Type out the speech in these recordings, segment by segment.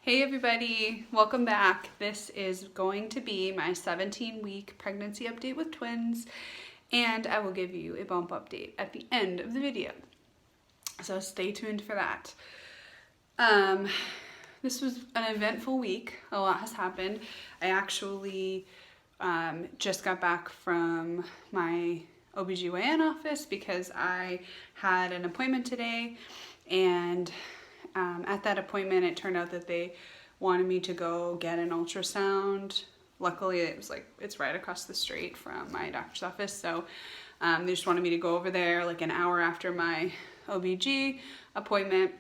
Hey everybody, welcome back. This is going to be my 17-week pregnancy update with twins, and I will give you a bump update at the end of the video. So stay tuned for that. This was an eventful week. A lot has happened. I actually just got back from my OBGYN office because I had an appointment today, and at that appointment it turned out that they wanted me to go get an ultrasound. Luckily it's right across the street from my doctor's office, so they just wanted me to go over there like an hour after my OBG appointment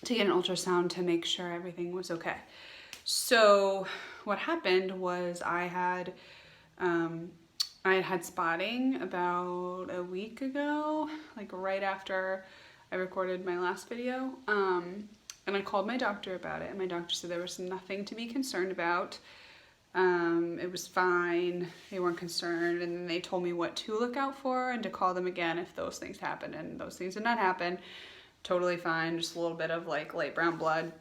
to get an ultrasound to make sure everything was okay. So what happened was I had spotting about a week ago, like right after I recorded my last video, and I called my doctor about it, and my doctor said there was nothing to be concerned about. It was fine, they weren't concerned, and then they told me what to look out for and to call them again if those things happened, and those things did not happen. Totally fine, just a little bit of like light brown blood.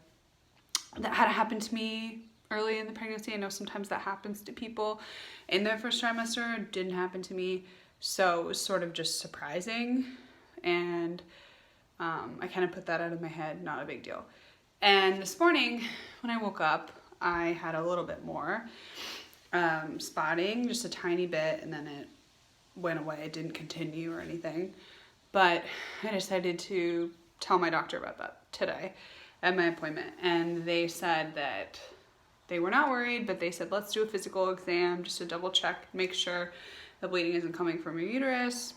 That had happened to me early in the pregnancy. I know sometimes that happens to people in their first trimester. It didn't happen to me, so it was sort of just surprising, and I kind of put that out of my head, not a big deal. And this morning when I woke up, I had a little bit more spotting, just a tiny bit, and then it went away. It didn't continue or anything. But I decided to tell my doctor about that today at my appointment, and they said that they were not worried, but they said let's do a physical exam just to double check, make sure the bleeding isn't coming from your uterus,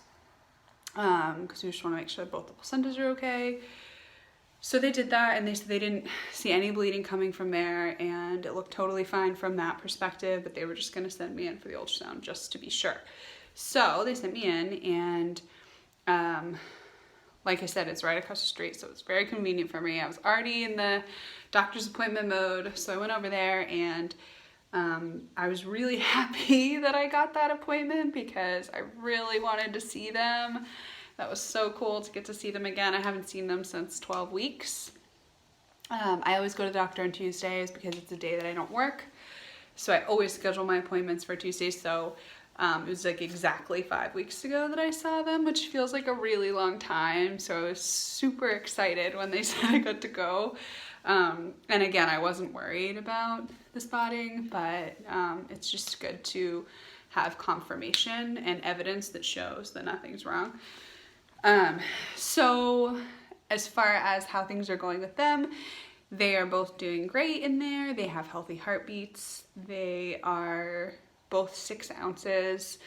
because we just want to make sure both the placentas are okay. So they did that, and they said they didn't see any bleeding coming from there, and it looked totally fine from that perspective, but they were just going to send me in for the ultrasound just to be sure. So they sent me in, and like I said, it's right across the street, so it's very convenient for me. I was already in the doctor's appointment mode, so I went over there, and I was really happy that I got that appointment because I really wanted to see them. That was so cool to get to see them again. I haven't seen them since 12 weeks. I always go to the doctor on Tuesdays because it's a day that I don't work. So I always schedule my appointments for Tuesdays. So it was like exactly 5 weeks ago that I saw them, which feels like a really long time. So I was super excited when they said I got to go. And again, I wasn't worried about the spotting, but it's just good to have confirmation and evidence that shows that nothing's wrong. So as far as how things are going with them, they are both doing great in there. They have healthy heartbeats. They are both 6 ounces.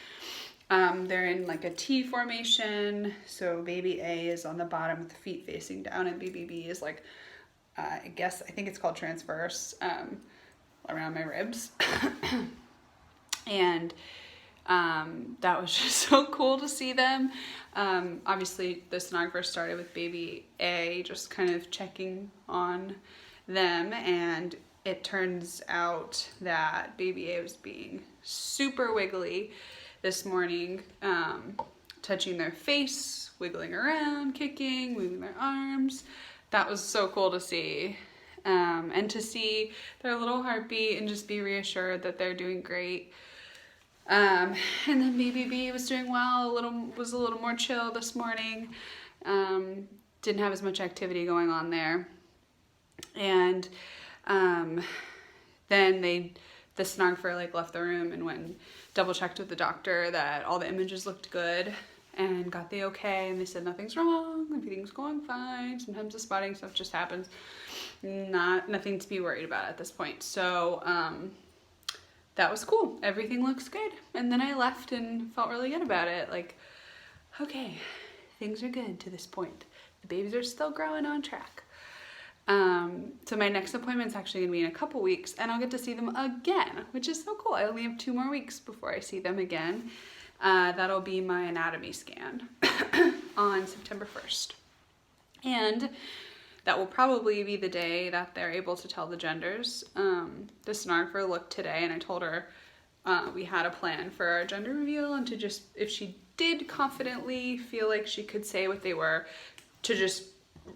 They're in like a T formation. So baby A is on the bottom with the feet facing down, and baby B is like, I think it's called transverse, around my ribs. And that was just so cool to see them. Obviously the sonographer started with baby A, just kind of checking on them, and it turns out that baby A was being super wiggly this morning, touching their face, wiggling around, kicking, moving their arms. That was so cool to see, and to see their little heartbeat and just be reassured that they're doing great. And then baby B was doing well, was a little more chill this morning. Didn't have as much activity going on there. And then the sonographer like left the room and went and double checked with the doctor that all the images looked good and got the okay, and they said nothing's wrong, everything's going fine. Sometimes the spotting stuff just happens. Nothing to be worried about at this point. So that was cool. Everything looks good. And then I left and felt really good about it. Like, okay, things are good to this point. The babies are still growing on track. So my next appointment's actually gonna be in a couple weeks, and I'll get to see them again, which is so cool. I only have 2 more weeks before I see them again. That'll be my anatomy scan on September 1st. And that will probably be the day that they're able to tell the genders. The sonographer looked today, and I told her we had a plan for our gender reveal, and to just, if she did confidently feel like she could say what they were, to just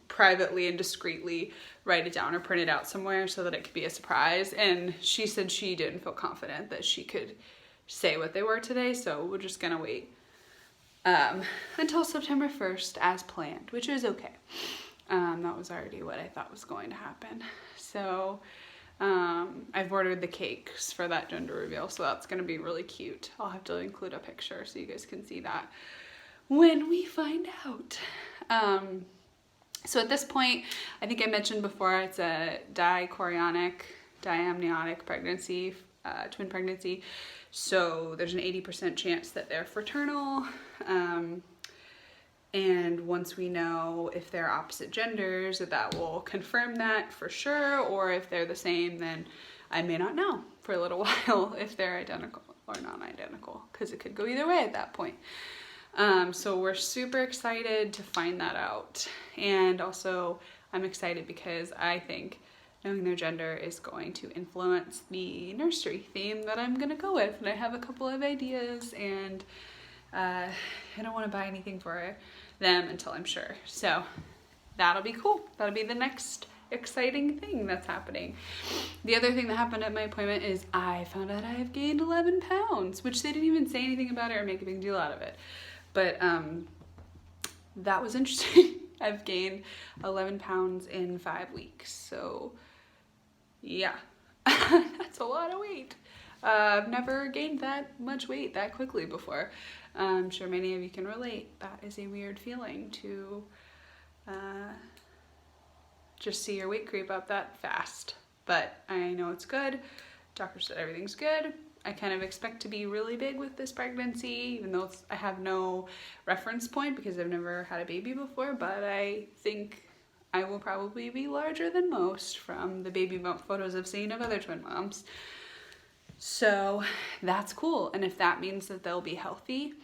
privately and discreetly write it down or print it out somewhere so that it could be a surprise. And she said she didn't feel confident that she could say what they were today, so we're just gonna wait until September 1st as planned, which is okay. That was already what I thought was going to happen. So I've ordered the cakes for that gender reveal, so that's gonna be really cute. I'll have to include a picture so you guys can see that when we find out. So at this point, I think I mentioned before, it's a diamniotic pregnancy, twin pregnancy. So there's an 80% chance that they're fraternal. And once we know if they're opposite genders, that will confirm that for sure. Or if they're the same, then I may not know for a little while if they're identical or non-identical, because it could go either way at that point. So we're super excited to find that out. And also I'm excited because I think knowing their gender is going to influence the nursery theme that I'm gonna go with. And I have a couple of ideas, and I don't want to buy anything for them until I'm sure. So that'll be cool. That'll be the next exciting thing that's happening. The other thing that happened at my appointment is I found out I have gained 11 pounds, which they didn't even say anything about it or make a big deal out of it. But that was interesting. I've gained 11 pounds in 5 weeks. So yeah, that's a lot of weight. I've never gained that much weight that quickly before. I'm sure many of you can relate. That is a weird feeling to just see your weight creep up that fast. But I know it's good. Doctor said everything's good. I kind of expect to be really big with this pregnancy, even though I have no reference point because I've never had a baby before, but I think I will probably be larger than most from the baby bump photos I've seen of other twin moms. So that's cool. And if that means that they'll be healthy,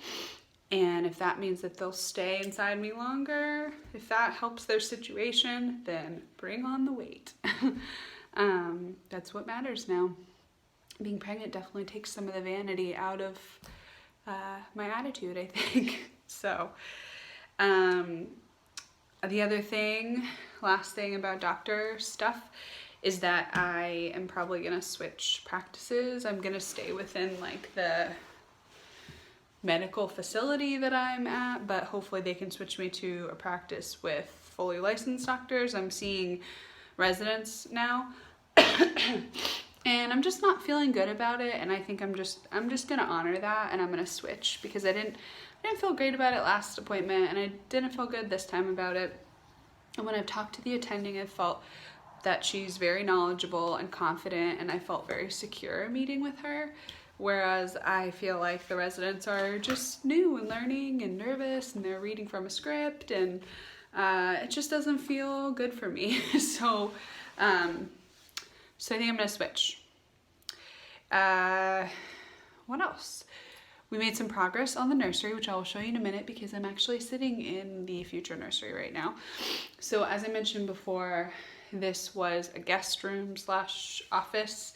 and if that means that they'll stay inside me longer, if that helps their situation, then bring on the weight. That's what matters now. Being pregnant definitely takes some of the vanity out of my attitude, I think. So the other thing, last thing about doctor stuff, is that I am probably gonna switch practices. I'm gonna stay within like the medical facility that I'm at, but hopefully they can switch me to a practice with fully licensed doctors. I'm seeing residents now. And I'm just not feeling good about it, and I think I'm just gonna honor that, and I'm gonna switch because I didn't feel great about it last appointment, and I didn't feel good this time about it. And when I've talked to the attending, I've felt that she's very knowledgeable and confident, and I felt very secure meeting with her. Whereas I feel like the residents are just new and learning and nervous, and they're reading from a script, and it just doesn't feel good for me. So I think I'm gonna switch. What else? We made some progress on the nursery, which I will show you in a minute because I'm actually sitting in the future nursery right now. So as I mentioned before, this was a guest room / office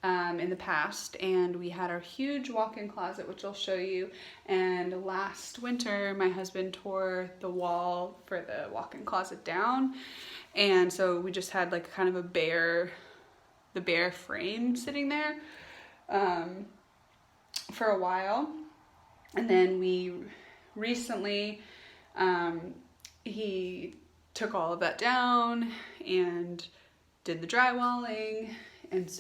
in the past, and we had our huge walk-in closet, which I'll show you. And last winter, my husband tore the wall for the walk-in closet down, and so we just had like kind of the bare frame sitting there for a while. And then we recently, he took all of that down and did the drywalling and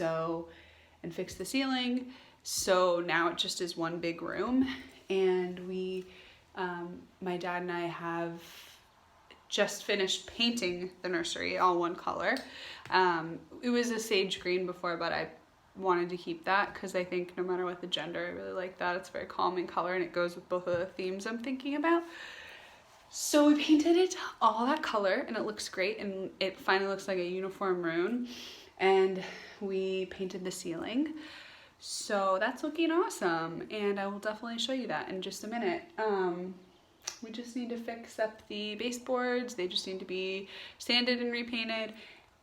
fixed the ceiling. So now it just is one big room, and we, my dad and I have just finished painting the nursery all one color. It was a sage green before, but I wanted to keep that because I think no matter what the gender, I really like that. It's a very calming color, and it goes with both of the themes I'm thinking about. So we painted it all that color, and it looks great, and it finally looks like a uniform room. And we painted the ceiling, so that's looking awesome, and I will definitely show you that in just a minute. We just need to fix up the baseboards. They just need to be sanded and repainted,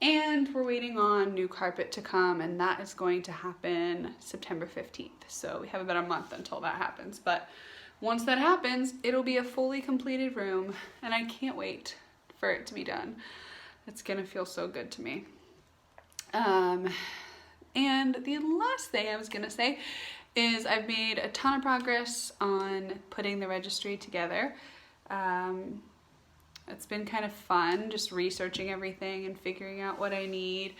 and we're waiting on new carpet to come, and that is going to happen September 15th. So we have about a month until that happens, but once that happens, it'll be a fully completed room, and I can't wait for it to be done. It's gonna feel so good to me. And the last thing I was gonna say is I've made a ton of progress on putting the registry together. It's been kind of fun just researching everything and figuring out what I need.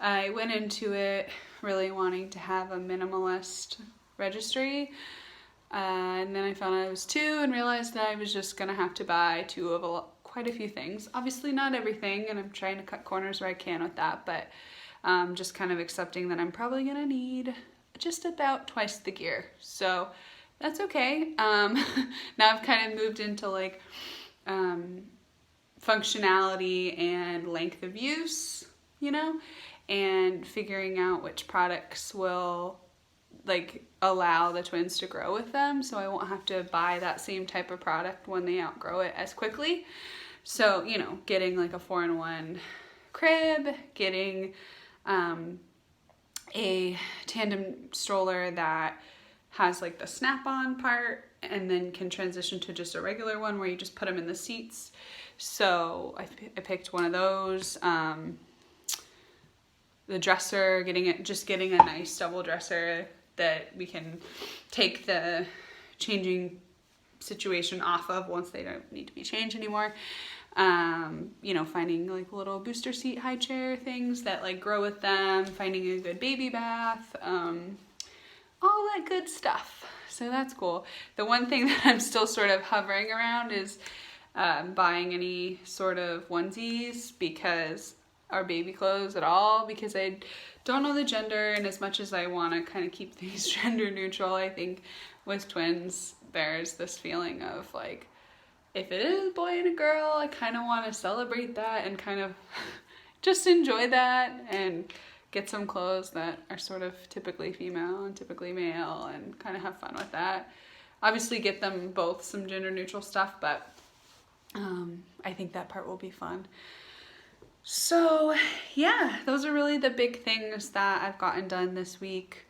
I went into it really wanting to have a minimalist registry, and then I found out it was two and realized that I was just gonna have to buy two of quite a few things. Obviously not everything, and I'm trying to cut corners where I can with that, but just kind of accepting that I'm probably gonna need just about twice the gear. So that's okay. Now I've kind of moved into like functionality and length of use, you know, and figuring out which products will like allow the twins to grow with them, so I won't have to buy that same type of product when they outgrow it as quickly. So, you know, getting like a 4-in-1 crib, getting a tandem stroller that has like the snap-on part and then can transition to just a regular one where you just put them in the seats. So I picked one of those. The dresser, getting a nice double dresser that we can take the changing situation off of once they don't need to be changed anymore. You know, finding like little booster seat high chair things that like grow with them, finding a good baby bath, all that good stuff. So that's cool. The one thing that I'm still sort of hovering around is buying any sort of onesies, because our baby clothes at all, because I don't know the gender, and as much as I want to kind of keep things gender neutral, I think with twins there's this feeling of like, if it is a boy and a girl, I kind of want to celebrate that and kind of just enjoy that and get some clothes that are sort of typically female and typically male and kind of have fun with that. Obviously get them both some gender neutral stuff, but I think that part will be fun. So yeah, those are really the big things that I've gotten done this week.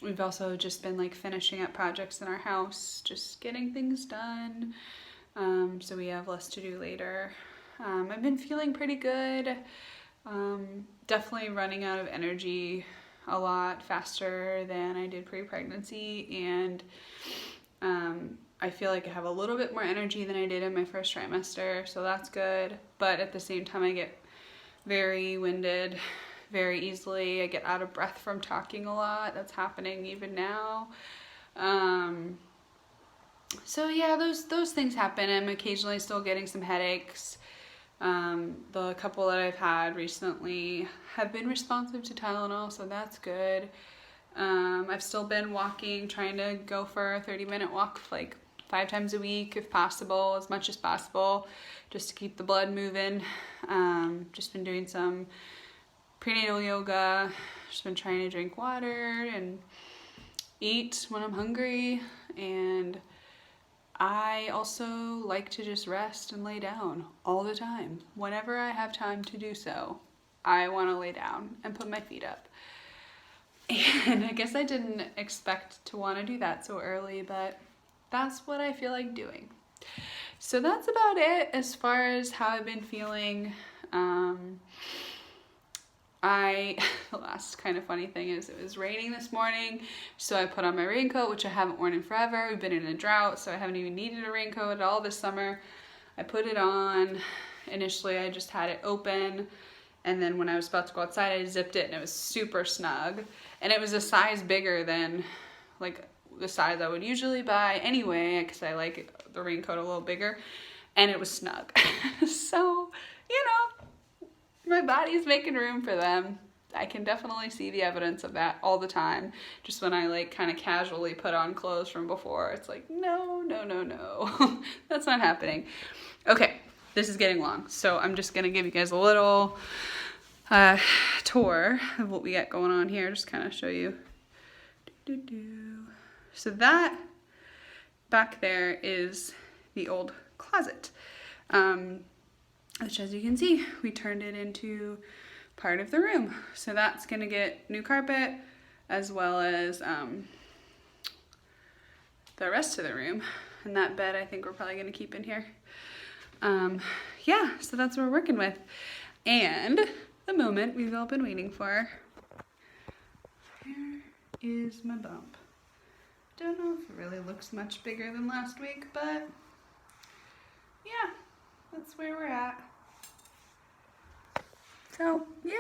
We've also just been like finishing up projects in our house, just getting things done. So we have less to do later. I've been feeling pretty good. Definitely running out of energy a lot faster than I did pre-pregnancy, and I feel like I have a little bit more energy than I did in my first trimester, so that's good. But at the same time, I get very winded very easily. I get out of breath from talking a lot. That's happening even now. So yeah, those things happen. I'm occasionally still getting some headaches. The couple that I've had recently have been responsive to Tylenol, so that's good. I've still been walking, trying to go for a 30-minute walk like 5 times a week if possible, as much as possible, just to keep the blood moving. Just been doing some prenatal yoga, just been trying to drink water and eat when I'm hungry, and I also like to just rest and lay down all the time. Whenever I have time to do so, I want to lay down and put my feet up. And I guess I didn't expect to want to do that so early, but that's what I feel like doing. So that's about it as far as how I've been feeling. The last kind of funny thing is it was raining this morning, so I put on my raincoat, which I haven't worn in forever. We've been in a drought, so I haven't even needed a raincoat at all this summer. I put it on. Initially, I just had it open, and then when I was about to go outside, I zipped it, and it was super snug. And it was a size bigger than like the size I would usually buy anyway, because I like the raincoat a little bigger, and it was snug. So, you know, my body's making room for them. I can definitely see the evidence of that all the time. Just when I like kind of casually put on clothes from before, it's like, no, no, no, no. That's not happening. Okay, this is getting long, so I'm just gonna give you guys a little tour of what we got going on here, just kind of show you. So that back there is the old closet, which, as you can see, we turned it into part of the room. So that's gonna get new carpet, as well as the rest of the room. And that bed I think we're probably gonna keep in here. Yeah, yeah, so that's what we're working with. And the moment we've all been waiting for. Here is my bump. Don't know if it really looks much bigger than last week, but yeah, that's where we're at. So yeah,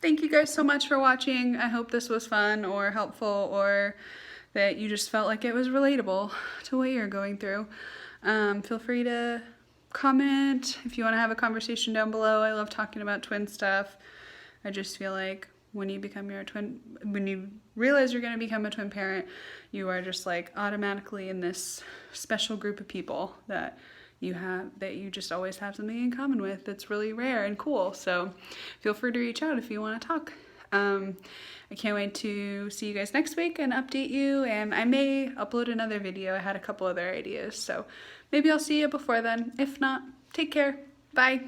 thank you guys so much for watching. I hope this was fun or helpful, or that you just felt like it was relatable to what you're going through. Feel free to comment if you want to have a conversation down below. I love talking about twin stuff. I just feel like when you realize you're going to become a twin parent, you are just like automatically in this special group of people that you just always have something in common with that's really rare and cool. So feel free to reach out if you want to talk. I can't wait to see you guys next week and update you, and I may upload another video. I had a couple other ideas, so maybe I'll see you before then. If not, take care. Bye.